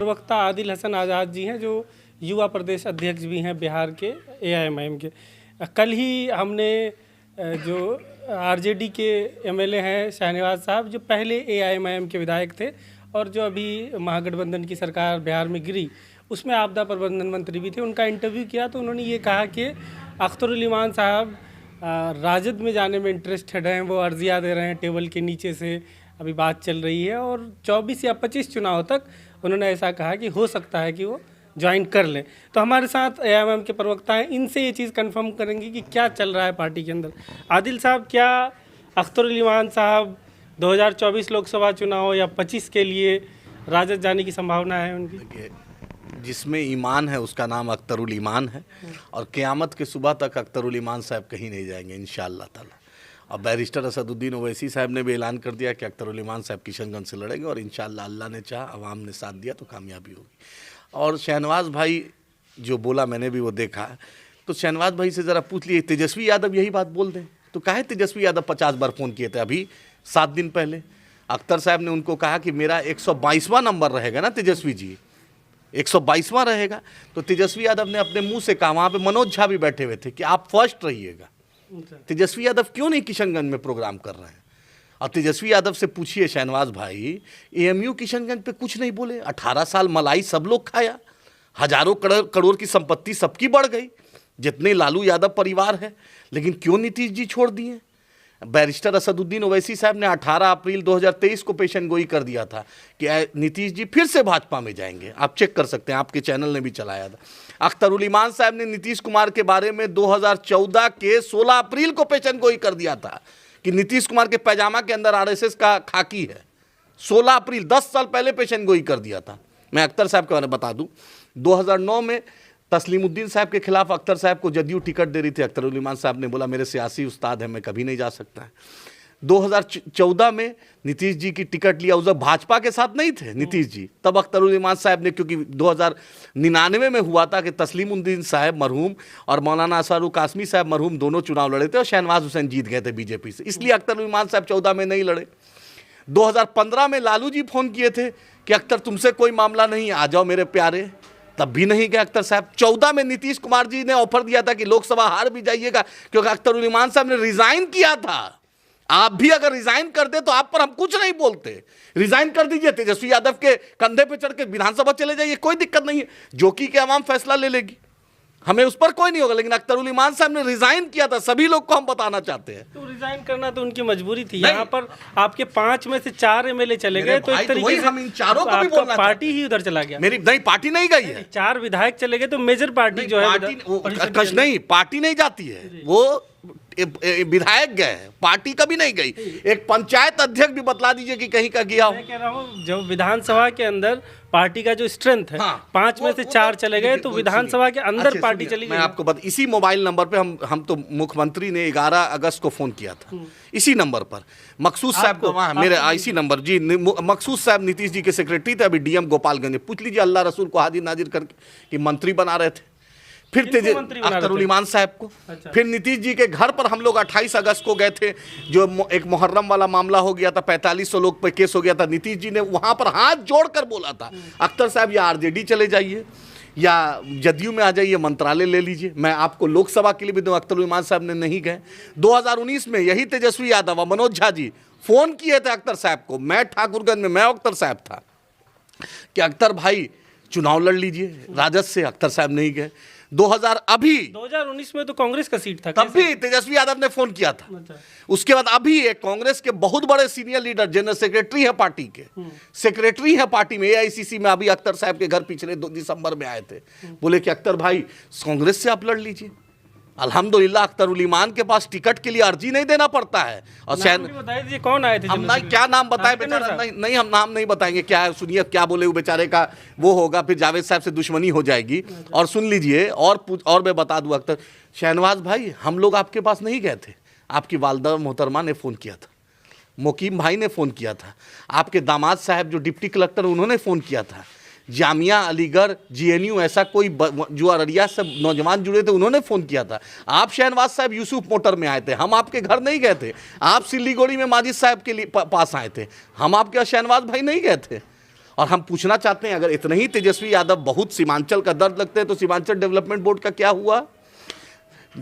प्रवक्ता आदिल हसन आज़ाद जी हैं, जो युवा प्रदेश अध्यक्ष भी हैं बिहार के एआईएमआईएम के। कल ही हमने जो आरजेडी के एमएलए हैं शाहनवाज साहब, जो पहले एआईएमआईएम के विधायक थे और जो अभी महागठबंधन की सरकार बिहार में गिरी उसमें आपदा प्रबंधन मंत्री भी थे, उनका इंटरव्यू किया तो उन्होंने ये कहा कि अख्तरुल इमान साहब राजद में जाने में इंटरेस्टेड हैं, वो अर्जियाँ दे रहे हैं टेबल के नीचे से, अभी बात चल रही है और 24 या 25 चुनाव तक उन्होंने ऐसा कहा कि हो सकता है कि वो ज्वाइन कर लें। तो हमारे साथ एआईएमआईएम के प्रवक्ता हैं, इनसे ये चीज़ कंफर्म करेंगे कि क्या चल रहा है पार्टी के अंदर। आदिल साहब, क्या अख्तरुल इमान साहब 2024 लोकसभा चुनाव या 25 के लिए राजद जाने की संभावना है उनकी? जिसमें ईमान है उसका नाम अख्तरुल ईमान है और क़यामत के सुबह तक अख्तरुल ईमान साहब कहीं नहीं जाएंगे इंशाअल्लाह ताला। और बैरिस्टर असदुद्दीन ओवैसी साहब ने भी ऐलान कर दिया कि अख्तरुल ईमान साहब किशनगंज से लड़ेंगे और इंशाअल्लाह अल्लाह ने चाहा, अवाम ने साथ दिया तो कामयाबी होगी। और शहनवाज भाई जो बोला मैंने भी वो देखा, तो शहनवाज भाई से ज़रा पूछ लिए तेजस्वी यादव यही बात बोल दें तो काहे तेजस्वी यादव 50 बार फ़ोन किए थे अभी 7 दिन पहले। अख्तर साहब ने उनको कहा कि मेरा 122वां नंबर रहेगा ना तेजस्वी जी, 122वां रहेगा। तो तेजस्वी यादव ने अपने मुंह से कहा, वहाँ पे मनोज झा भी बैठे हुए थे, कि आप फर्स्ट रहिएगा। तेजस्वी यादव क्यों नहीं किशनगंज में प्रोग्राम कर रहे हैं? और तेजस्वी यादव से पूछिए शहनवाज भाई, एएमयू किशनगंज पे कुछ नहीं बोले। 18 साल मलाई सब लोग खाया, हजारों करोड़ की संपत्ति सबकी बढ़ गई, जितने लालू यादव परिवार है, लेकिन क्यों नीतीश जी छोड़ दिए? बैरिस्टर असदुद्दीन ओवैसी साहब ने 18 अप्रैल 2023 को पेशन गोई कर दिया था कि नीतीश जी फिर से भाजपा में जाएंगे। आप चेक कर सकते हैं, आपके चैनल ने भी चलाया था। अख्तरुल इमान साहब ने नीतीश कुमार के बारे में 2014 के 16 अप्रैल को पेशन गोई कर दिया था कि नीतीश कुमार के पैजामा के अंदर आरएसएस का खाकी है। 16 अप्रैल 10 साल पहले पेशन गोई कर दिया था। मैं अख्तर साहब के बारे में बता दूं, 2009 में तस्लीमुद्दीन साहब के खिलाफ अख्तर साहब को जदयू टिकट दे रही थी। अख्तरुल इमान साहब ने बोला मेरे सियासी उस्ताद हैं, मैं कभी नहीं जा सकता है। 2014 में नीतीश जी की टिकट लिया, उस वक्त भाजपा के साथ नहीं थे नीतीश जी, तब अख्तरुल इमान साहब ने, क्योंकि 2099 में हुआ था कि तस्लीमुद्दीन साहब मरहूम और मौलाना असरुल कासमी साहब मरहूम दोनों चुनाव लड़े थे और शहनवाज हुसैन जीत गए थे बीजेपी से, इसलिए अख्तरुल इमान साहब 14 में नहीं लड़े। 2015 में लालू जी फोन किए थे कि अख्तर तुमसे कोई मामला नहीं, आ जाओ मेरे प्यारे, तब भी नहीं गए अख्तर साहब। 14 में नीतीश कुमार जी ने ऑफर दिया था कि लोकसभा हार भी जाइएगा, क्योंकि अख्तरुल इमान साहब ने रिजाइन किया था। आप भी अगर रिजाइन कर दे तो आप पर हम कुछ नहीं बोलते, रिजाइन कर दीजिए, तेजस्वी यादव के कंधे पे चढ़ के विधानसभा चले जाइए, कोई दिक्कत नहीं है, जोकी के अवाम फैसला ले लेगी, हमें उस पर कोई नहीं होगा। लेकिन अख्तरुल इमान साहब ने रिजाइन किया था, सभी लोग को हम बताना चाहते हैं। तो रिजाइन करना तो उनकी मजबूरी थी। यहाँ पर आपके 5 में से 4 एमएलए चले गए, तो एक तरीके से हम इन चारों को भी बोलना, पार्टी ही उधर चला गया। मेरी नहीं, पार्टी नहीं गई है, 4 विधायक चले गए, तो मेजर पार्टी जो है नहीं, पार्टी नहीं जाती है, वो विधायक गए, पार्टी कभी नहीं गई। एक पंचायत अध्यक्ष भी बतला दीजिए कि कहीं का गया हो। मैं कह रहा हूँ जो विधानसभा के अंदर पार्टी का जो स्ट्रेंथ है, 5 में से 4 चले गए, तो विधानसभा के अंदर पार्टी चली गई। मैं आपको बता, इसी मोबाइल नंबर पे हम तो मुख्यमंत्री ने 11 अगस्त को फोन किया था, इसी नंबर पर मकसूद साहब को, मेरे इसी नंबर जी, मकसूद साहब नीतीश जी के सेक्रेटरी थे, अभी डीएम गोपालगंज। पूछ लीजिए अल्लाह रसूल को हाजिर नाजिर करके कि मंत्री बना रहे थे, फिर अख्तरुल इमान साहब को। अच्छा। फिर नीतीश जी के घर पर हम लोग 28 अगस्त को गए थे, जो एक मुहर्रम वाला मामला हो गया था, 4500 लोग पे केस हो गया था। नीतीश जी ने वहां पर हाथ जोड़कर बोला था, अख्तर साहब या आरजेडी चले जाइए या जदयू में आ जाइए, मंत्रालय ले लीजिए, मैं आपको लोकसभा के लिए भी दूं। अख्तरुल इमान साहब ने नहीं गए। 2019 में यही तेजस्वी यादव और मनोज झा जी फोन किए थे अख्तर साहब को, मैं ठाकुरगंज में, मैं अख्तर साहब था, कि अख्तर भाई चुनाव लड़ लीजिए राजद से। अख्तर साहब नहीं गए। 2019 में तो कांग्रेस का सीट था, तब भी तेजस्वी यादव ने फोन किया था। अच्छा। उसके बाद अभी एक कांग्रेस के बहुत बड़े सीनियर लीडर, जनरल सेक्रेटरी है पार्टी के, सेक्रेटरी है पार्टी में, एआईसीसी में, अभी अख्तर साहब के घर पिछले 2 दिसंबर में आए थे, बोले कि अख्तर भाई कांग्रेस से आप लड़ लीजिए। अल्हम्दुलिल्लाह अख्तरुल इमान के पास टिकट के लिए अर्जी नहीं देना पड़ता है। और बताइए कौन आए थे? हम क्या नाम बताए बेचारा? नहीं, हम नाम नहीं बताएंगे। क्या है, सुनिए क्या बोले वो बेचारे का, वो होगा फिर जावेद साहब से दुश्मनी हो जाएगी। और सुन लीजिए, और मैं बता दूं अख्तर, शहनवाज भाई हम लोग आपके पास नहीं गए थे, आपकी वालदा मोहतरमा ने फ़ोन किया था, मुकीम भाई ने फ़ोन किया था, आपके दामाद साहब जो डिप्टी कलेक्टर उन्होंने फ़ोन किया था, जामिया अलीगढ़ जीएनयू ऐसा कोई जो अररिया से नौजवान जुड़े थे उन्होंने फ़ोन किया था। आप शहनवाज साहब यूसुफ मोटर में आए थे, हम आपके घर नहीं गए थे। आप सिल्लीगुड़ी में माजिद साहब के लिए पास आए थे, हम आपके शहनवाज भाई नहीं गए थे। और हम पूछना चाहते हैं, अगर इतने ही तेजस्वी यादव बहुत सीमांचल का दर्द लगते हैं तो सीमांचल डेवलपमेंट बोर्ड का क्या हुआ?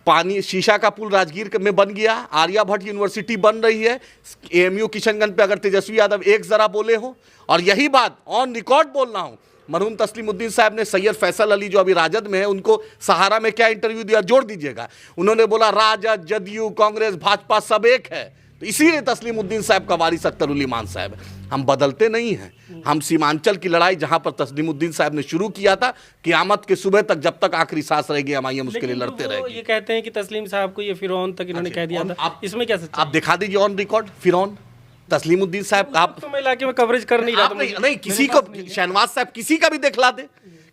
पानी शीशा का पुल राजगीर में बन गया, आर्यभट्ट यूनिवर्सिटी बन रही है, एएमयू किशनगंज पे अगर तेजस्वी यादव एक जरा बोले हो, और यही बात ऑन रिकॉर्ड बोल रहा हूं, मरहूम तस्लीमुद्दीन साहब ने सैयद फैसल अली जो अभी राजद में है उनको सहारा में क्या इंटरव्यू दिया, जोड़ दीजिएगा, उन्होंने बोला राजद, जदयू, कांग्रेस, भाजपा सब एक है। तो इसीलिए तस्लीमुद्दीन साहब का वारिस अख्तरुल ईमान साहब है। हम बदलते नहीं हैं, हम सीमांचल की लड़ाई जहां पर तस्लीमुद्दीन साहब ने शुरू किया था, क़यामत के सुबह तक जब तक आखिरी सांस रहेगी एमआईएम उसके लिए लड़ते रहेगी। ये कहते हैं कि तस्लीम साहब को ये फिरौन तक इन्होंने कह दिया था, इसमें क्या सच्चाई? आप दिखा दीजिए ऑन रिकॉर्ड फिरौन तस्लीमुद्दीन साहब। आप तो मैं इलाके में कवरेज कर नहीं रहा था, नहीं किसी को, शहनवाज साहब किसी का भी दिखला दे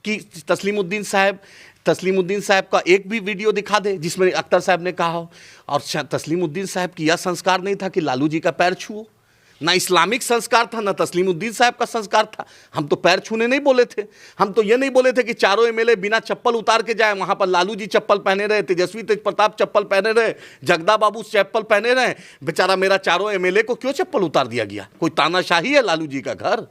कि तस्लीमुद्दीन साहब का एक भी वीडियो दिखा दे जिसमें अख्तर साहब ने कहा हो। और तस्लीमुद्दीन साहब की यह संस्कार नहीं था कि लालू जी का पैर छुओ, ना इस्लामिक संस्कार था, ना तस्लीमुद्दीन साहब का संस्कार था। हम तो पैर छूने नहीं बोले थे, हम तो ये नहीं बोले थे कि चारों एमएलए बिना चप्पल उतार के जाए। वहां पर लालू जी चप्पल पहने रहे, तेजस्वी तेज प्रताप चप्पल पहने रहे, जगदा बाबू चप्पल पहने रहे। बेचारा मेरा चारों एमएलए को क्यों चप्पल उतार दिया गया? कोई तानाशाही है लालू जी का घर?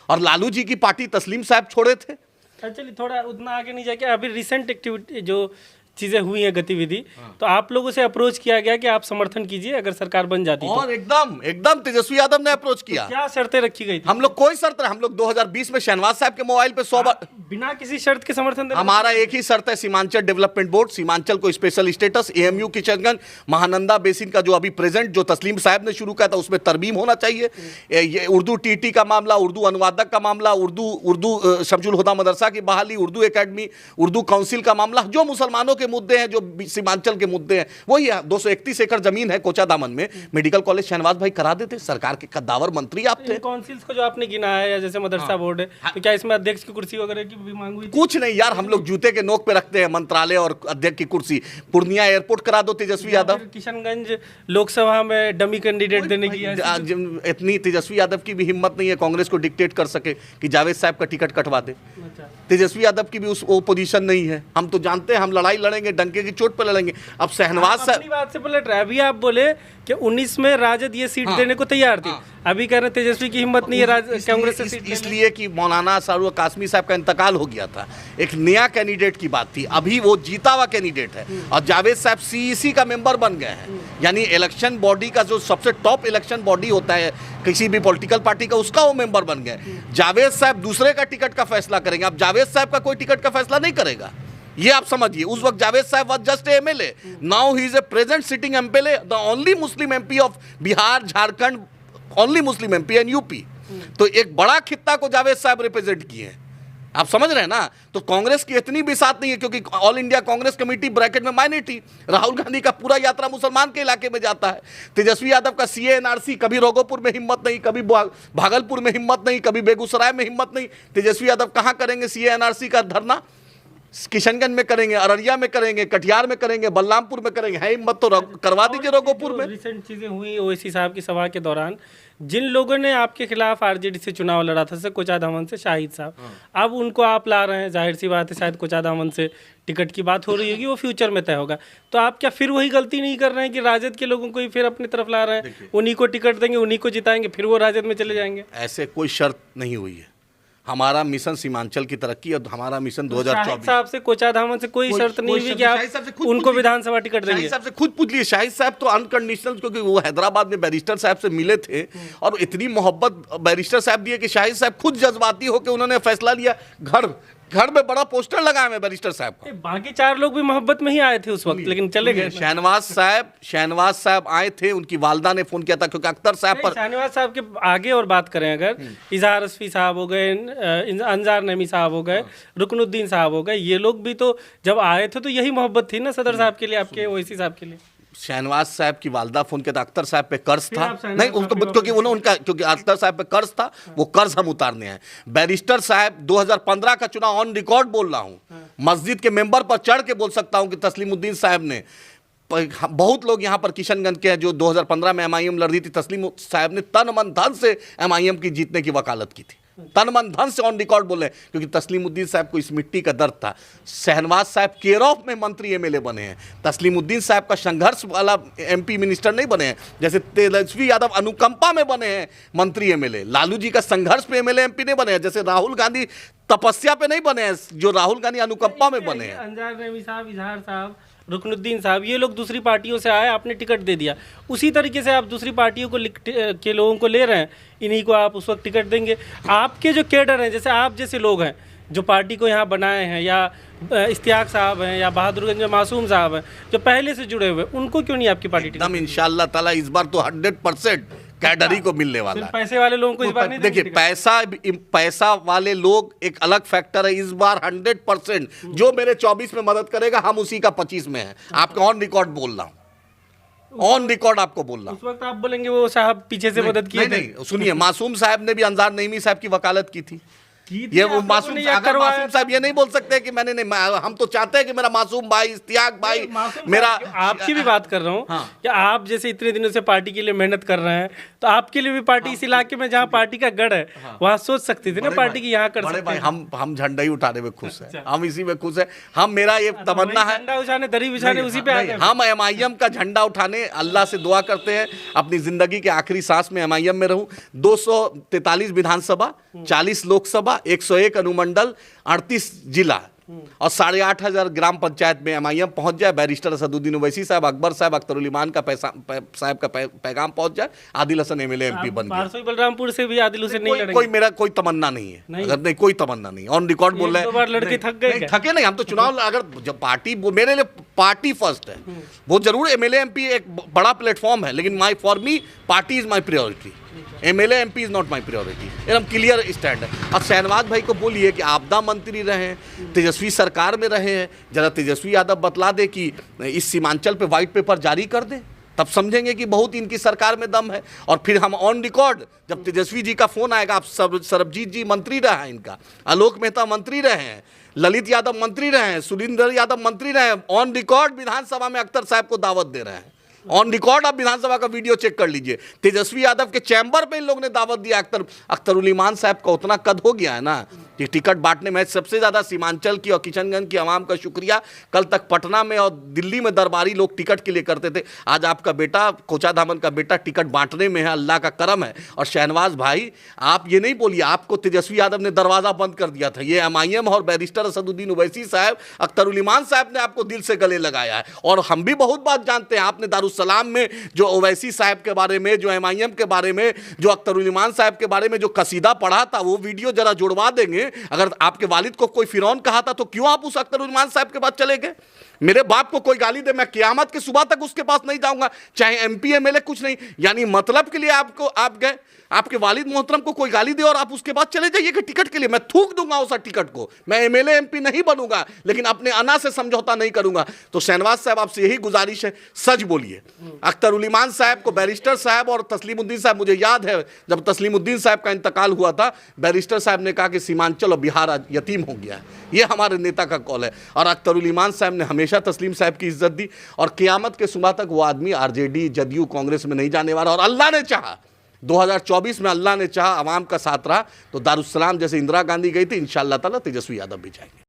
और लालू जी की पार्टी तस्लीम साहब छोड़े थे। चलिए थोड़ा उतना आगे नहीं जाके, अभी रिसेंट एक्टिविटी जो चीजें हुई हैं, गतिविधि, तो आप लोगों से अप्रोच किया गया कि आप समर्थन कीजिए अगर सरकार बन जाती है। और एकदम तेजस्वी यादव ने अप्रोच किया। क्या शर्तें रखी गई थी? हम लोग कोई शर्त नहीं, हम लोग 2020 में शहनवाज साहब के मोबाइल पे 100 बार बिना किसी शर्त के समर्थन देने। हमारा एक ही शर्त है, सीमांचल डेवलपमेंट बोर्ड, सीमांचल को special status, AMU Kishanganj, Mahananda basin का जो अभी प्रेजेंट जो तस्लीम साहब ने शुरू किया था उसमें तरमीम होना चाहिए। ये उर्दू टीटी का मामला, उर्दू अनुवादक का मामला, उर्दू शमजुल हुदा मदरसा की बहाली, उर्दू एकेडमी, उर्दू काउंसिल का मामला, जो मुसलमानों के मुद्दे हैं, जो सीमांचल के मुद्दे हैं, वही है। 231 एकड़ जमीन है कोचा दामन में, मेडिकल कॉलेज शहनवाज भाई करा देते। सरकार के कद्दावर मंत्री आप थे। काउंसिल्स को जो आपने गिनाया है, या जैसे मदरसा बोर्ड है, तो क्या इसमें अध्यक्ष की कुर्सी वगैरह की भी मांग हुई? कुछ नहीं यार, हम लोग जूते के नोक पे रखते हैं मंत्रालय और अध्यक्ष की कुर्सी। पूर्णिया एयरपोर्ट करा दो तेजस्वी यादव। किशनगंज लोकसभा में डमी कैंडिडेट देने की इतनी तेजस्वी यादव की भी हिम्मत नहीं है कांग्रेस को डिक्टेट कर सके कि जावेद साहब का टिकट कटवा दे। तेजस्वी यादव की भी उस पोजीशन नहीं है। हम तो जानते हैं हम लड़ाई लड़ेंगे, डंके की चोट पर लड़ेंगे। अब शहनवाज साहब अपनी बात से पलट रहे हैं। अभी आप बोले कि 19 में राजद ये सीट देने को तैयार थी, अभी कह रहे तेजस्वी की हिम्मत नहीं है कांग्रेस से सीट इसलिए कि मौलाना सारूर कासमी साहब का इंतकाल हो गया था, एक नया कैंडिडेट की बात थी। अभी वो जीता हुआ कैंडिडेट है और जावेद साहब सीईसी का मेंबर बन गए हैं, यानी इलेक्शन बॉडी का जो सबसे टॉप इलेक्शन बॉडी होता है किसी भी पॉलिटिकल पार्टी का, उसका वो मेंबर बन गए। जावेद साहब दूसरे का टिकट का फैसला करेंगे, अब जावेद साहब का कोई टिकट का फैसला नहीं करेगा, ये आप समझिए। उस वक्त जावेद साहब was just MLA, now he is a present sitting MLA, the only Muslim MP of Bihar, Jharkhand, only Muslim MP and UP. तो एक बड़ा खित्ता को जावेद साहब रिप्रेजेंट किए हैं, आप समझ रहे हैं ना। तो कांग्रेस की इतनी भी साथ नहीं है, क्योंकि all India Congress committee bracket में माइनॉरिटी, राहुल गांधी का पूरा यात्रा मुसलमान के इलाके में जाता है। तेजस्वी यादव का सीए एनआरसी, कभी रोगोपुर में हिम्मत नहीं, कभी भागलपुर में हिम्मत नहीं, कभी बेगूसराय में हिम्मत नहीं। तेजस्वी यादव कहां करेंगे सीए एनआरसी का धरना? किशनगंज में करेंगे, अररिया में करेंगे, कटिहार में करेंगे, बलरामपुर में करेंगे। है हिम्मत तो करवा दीजिए रोगोपुर में। रिसेंट चीजें हुई ओवैसी साहब की सभा के दौरान, जिन लोगों ने आपके खिलाफ आरजेडी से चुनाव लड़ा था, जैसे कोचा दामन से शाहिद साहब, अब उनको आप ला रहे हैं, जाहिर सी बात है शायद कोचा दामन से टिकट की बात हो रही होगी, वो फ्यूचर में तय होगा। तो आप क्या फिर वही गलती नहीं कर रहे हैं कि राजद के लोगों को ही फिर अपनी तरफ ला रहे हैं, उन्हीं को टिकट देंगे, उन्हीं को जिताएंगे, फिर वो राजद में चले जाएंगे? ऐसे कोई शर्त नहीं हुई है। हमारा मिशन सीमांचल की तरक्की और हमारा मिशन 2024 साहब से कोचा धामन से कोई शर्त नहीं हुई कि आप उनको विधानसभा टिकट देंगे? शाहिद साहब से खुद पूछ लिए, शाहिद साहब तो अनकंडीशनल, क्योंकि वो हैदराबाद में बैरिस्टर साहब से मिले थे और इतनी मोहब्बत बैरिस्टर साहब दिए कि शाहिद साहब खुद जज्बाती होकर उन्होंने फैसला लिया। घर में बड़ा पोस्टर लगाया है बैरिस्टर साहब का। बाकी 4 लोग भी मोहब्बत में ही आए थे उस वक्त, लेकिन चले गए। शहनवाज साहब आए थे, उनकी वालदा ने फोन किया था, क्योंकि अख्तर साहब पर शहनवाज साहब के आगे और बात करें अगर, इजहार रस्फी साहब हो गए, अंजार नमी साहब हो गए, रुकनुद्दीन साहब हो गए, ये लोग भी तो जब आए थे तो यही मोहब्बत थी ना सदर साहब के लिए, आपके ओवैसी साहब के लिए। शहनवाज साहब की वालदा फोन किया था, अख्तर साहब पे कर्ज था नहीं उनको, क्योंकि अख्तर साहब पे कर्ज था, वो कर्ज हम उतारने हैं। बैरिस्टर साहब 2015 का चुनाव ऑन रिकॉर्ड बोल रहा हूं, मस्जिद के मेंबर पर चढ़ के बोल सकता हूं कि तस्लीमुद्दीन साहब ने, बहुत लोग यहां पर किशनगंज के हैं जो 2015 में एमआईएम लड़ रही थी, तस्लीम साहब ने तन मन धन से एमआईएम की जीतने की वकालत की थी। तन मन धन से ऑन रिकॉर्ड बोले, क्योंकि तस्लीमुद्दीन साहब को इस मिट्टी का दर्द था। शहनवाज साहब केयर ऑफ में मंत्री एमएलए बने हैं, तस्लीमुद्दीन साहब का संघर्ष वाला एमपी मिनिस्टर नहीं बने हैं। जैसे तेजस्वी यादव अनुकंपा में बने हैं मंत्री एमएलए, लालू जी का संघर्ष पे एमएलए एमपी नहीं बने हैं। जैसे राहुल गांधी तपस्या पे नहीं बने हैं, जो राहुल गांधी अनुकंपा में बने हैं। अंजार नईमी साहब, इजहार साहब, रुकनुद्दीन साहब, ये लोग दूसरी पार्टियों से आए, आपने टिकट दे दिया। उसी तरीके से आप दूसरी पार्टियों के लोगों को ले रहे हैं, इन्हीं को आप उस वक्त टिकट देंगे। आपके जो कैडर हैं, जैसे आप जैसे लोग हैं जो पार्टी को यहाँ बनाए हैं, या इश्तियाक साहब हैं या बहादुरगंज में मासूम साहब हैं जो पहले से जुड़े हुए, उनको क्यों नहीं आपकी पार्टी एकदम इंशाअल्लाह ताला इस बार तो 100% कैडर को मिलने वाला है। पैसे वाले लोगों को इस बार नहीं देखिए, पैसा वाले लोग एक अलग फैक्टर है। इस बार 100% जो मेरे 24 में मदद करेगा, हम उसी का 25 में है। आपको ऑन रिकॉर्ड बोल रहा हूं, ऑन रिकॉर्ड आपको बोल रहा हूं। उस वक्त आप बोलेंगे वो साहब पीछे से मदद किए थे। नहीं, सुनिए, मासूम साहब ने भी अंजार नईमी साहब की वकालत की थी। ये वो मासूम साहब ये नहीं बोल सकते कि मैंने नहीं, हम तो चाहते हैं कि मेरा मासूम भाई, इश्तियाक भाई, मेरा आपकी भी बात कर रहा हूँ। हाँ। कि आप जैसे इतने दिनों से पार्टी के लिए मेहनत कर रहे हैं, तो आपके लिए भी पार्टी इस इलाके में जहाँ पार्टी का गढ़ है, वहाँ सोच सकती थी ना पार्टी की यहाँ कर सकते हैं। हम झंडा ही उठाने में खुश है, हम इसी में खुश है। हम, मेरा ये तमन्ना है, झंडा उठाने, दरी बिछाने उसी पे हम एमआईएम का झंडा उठाने अल्लाह से दुआ करते हैं अपनी जिंदगी के आखिरी सांस में एमआईएम में रहूं। 243 विधानसभा, 40 लोकसभा, 101 अनुमंडल, 38 जिला और 8,500 ग्राम पंचायत में एमआईएम पहुंच जाए। बैरिस्टर असदुद्दीन ओवैसी साहब, अकबर साहब, अख्तरुल इमान का साहब का पैगाम पहुंच जाए, आदिल हसन एमएलए एमपी बन गया। बलरामपुर से भी आदिल हुसैन नहीं लड़ेंगे। कोई मेरा कोई तमन्ना नहीं है, अगर नहीं कोई तमन्ना नहीं, ऑन रिकॉर्ड बोल रहे हैं। 2 बार लड़के थक गए, थके नहीं, हम तो चुनाव, अगर जब पार्टी, मेरे लिए पार्टी फर्स्ट है। वो जरूर एमएलए एमपी एक बड़ा प्लेटफॉर्म है, लेकिन for me party is my priority, MLA MP is not my priority. एकदम क्लियर स्टैंड है। अब शहनवाज भाई को बोलिए कि आपदा मंत्री रहे हैं, तेजस्वी सरकार में रहे हैं, जरा तेजस्वी यादव बतला दे कि इस सीमांचल पे व्हाइट पेपर जारी कर दें, तब समझेंगे कि बहुत इनकी सरकार में दम है। और फिर हम ऑन रिकॉर्ड, जब तेजस्वी जी का फोन आएगा, आप सरबजीत जी मंत्री रहे हैं इनका, आलोक मेहता मंत्री रहे हैं, ललित यादव मंत्री रहे हैं, सुरेंद्र यादव मंत्री रहे हैं, ऑन रिकॉर्ड विधानसभा में अख्तर साहब को दावत दे रहे हैं। ऑन रिकॉर्ड आप विधानसभा का वीडियो चेक कर लीजिए, तेजस्वी यादव के चैम्बर पे इन लोगों ने दावत दिया। अख्तरुल इमान साहब का उतना कद हो गया है ना कि टिकट बांटने में सबसे ज़्यादा सीमांचल की और किशनगंज की आवाम का शुक्रिया। कल तक पटना में और दिल्ली में दरबारी लोग टिकट के लिए करते थे, आज आपका बेटा, कोचा धामन का बेटा टिकट बांटने में है, अल्लाह का करम है। और शहनवाज भाई, आप ये नहीं बोलिए आपको तेजस्वी यादव ने दरवाज़ा बंद कर दिया था, ये एमआईएम और बैरिस्टर असदुद्दीन ओवैसी साहब, अख्तरुल इमान साहब ने आपको दिल से गले लगाया है। और हम भी बहुत बात जानते हैं, आपने दारुसलाम में जो ओवैसी साहब के बारे में, जो एमआईएम के बारे में, जो अख्तरुल इमान साहब के बारे में जो कसीदा पढ़ा था, वो वीडियो जरा जुड़वा देंगे। अगर आपके वालिद को कोई फिरौन कहा था, तो क्यों आप उस अख्तरुल इमान साहब के पास चले गए? मेरे बाप को कोई गाली दे, मैं क़यामत की सुबह तक उसके पास नहीं जाऊंगा, चाहे एमपी एमएलए कुछ नहीं। यानी मतलब के लिए आप गए, आपके वालिद मोहतरम को कोई गाली दे और आप उसके बाद चले जाइए कि टिकट के लिए। मैं थूक दूंगा उस टिकट को, मैं एमएलए एमपी नहीं बनूंगा, लेकिन अपने अना से समझौता नहीं करूंगा। तो शहनवाज साहब, आपसे यही गुजारिश है, सच बोलिए। अख्तरुल इमान साहब को, बैरिस्टर साहब और तस्लीमुद्दीन साहब, मुझे याद है जब तस्लीमुद्दीन साहब का इंतकाल हुआ था, बैरिस्टर साहब ने कहा कि सीमांचल और बिहार आज यतीम हो गया है। ये हमारे नेता का कॉल है। और अख्तरुल इमान साहब ने हमेशा तस्लीम साहब की इज्जत दी, और क़यामत के सुबह तक वो आदमी आरजेडी, जदयू, कांग्रेस में नहीं जाने वाला। और अल्लाह ने चाहा, 2024 में अल्लाह ने चाहा, आवाम का साथ रहा, तो दारुसलाम जैसे इंदिरा गांधी गई थी, इंशाअल्लाह ताला तेजस्वी यादव भी जाएंगे।